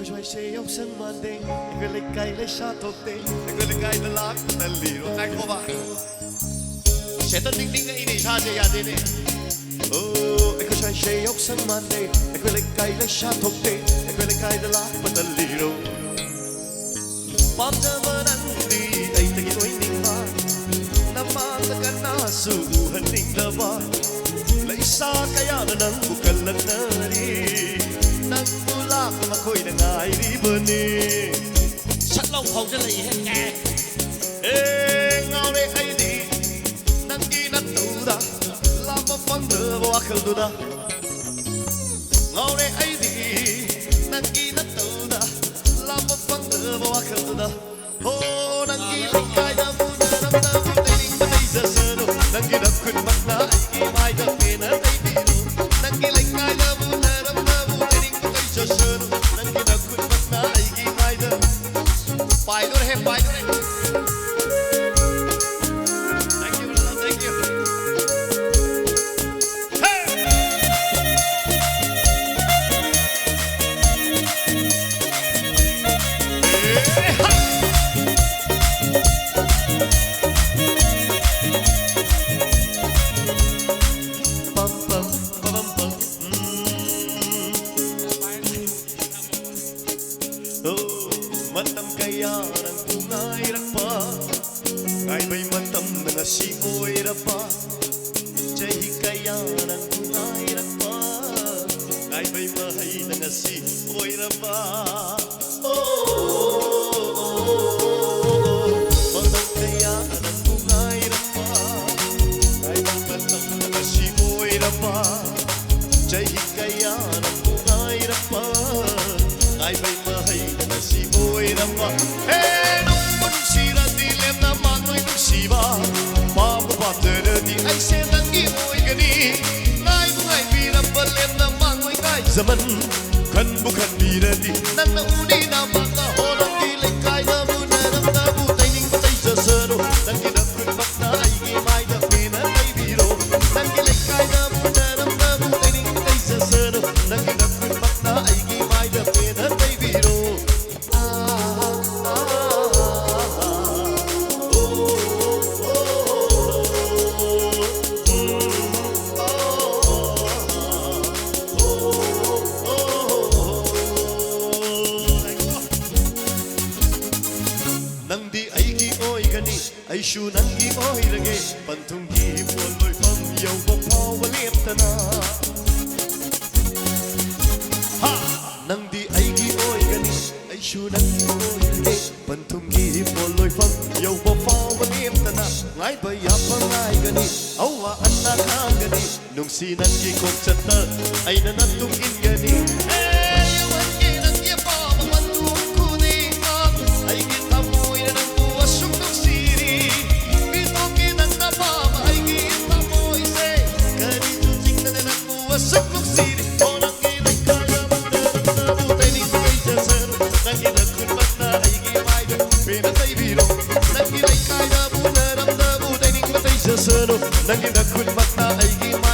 Aku joy say yok sang mande Aku le kai le sha tok te Aku le kai le lak na liro Ai ko ba Sẽ tân đinh đinh ngay này cha chơi ya thế này Oh aku joy say yok sang mande Aku le kai le sha tok te Aku le kai le lak na liro Pam jaman di ai tagi oi ning ba Naman ta kana su han ning da ba Lai sa kaya na nang bukalan na ri Nang tulak makoy na ngay ri bani Sắt lâu không sẽ lì hết kè Eh ngao le ai di Nang gina tu da Lama pang de bo akal du da Ngao le ai di Nang gina tu da Lama pang de bo akal du da Oh nang gina kai da bu na nam da bu tay ning ba tay sa sa no Nang gina kun mat na ai ki mai da ke na tay bi no Nang gina kai da bu na nam da bu tay ning ba tay sa sa no Nang gina kun mat na ai ki mai da Pai do re pai do re Thank you brother thank you Matam kaya ng tungay rapa Ngay may matam na nga si oy rapa Jahi kaya ng tungay rapa Ngay may mahay na nga si oy rapa Matam kaya ng tungay rapa Ngay may matam na nga si oy rapa Jahi kaya ng tungay rapa Ngay may mahay na nga si oy rapa Eh nung manunsira dilem na manoy nung siba Mapapatera di ay senang imoy gani Ngay mungay birang balem na manoy kay zaman Kan bukan bira di nang nauni na mga horong kilay kay na muna ng nabutay ning patay sa saro Nang ginapun mak na ay gimay na pinatay biro Nang kilay kay na muna ng nabutay ning patay sa saro Nang ginapun mak na ay gimay na pinatay biro Nang di ay gi-oy gani ay shu nang gi-oy lagi Pantong gi-ipon lo'y pamyaw papawalim ta na Ha! Nang di ay gi-oy gani ay shu nang gi-oy lagi Pantong gi-ipon lo'y pamyaw papawalim ta na Ngay bayapang ay gani awaan na kang gani Nung sinang gi-kong tsata ay nanatungin gani yawan ginang gipa mamantung kuning ay kita mo'y nanangbuwasok ng siri Bito ginang napama ay kita mo'y say Kanituting na nanangbuwasok ng siri O nang ginang kaya mo na nabutay ni kay Jasero Nang ginagkun mat na ay gimay na pinatay biro Nang ginang kaya mo na nabutay ni kay Jasero Nang ginagkun mat na ay gimay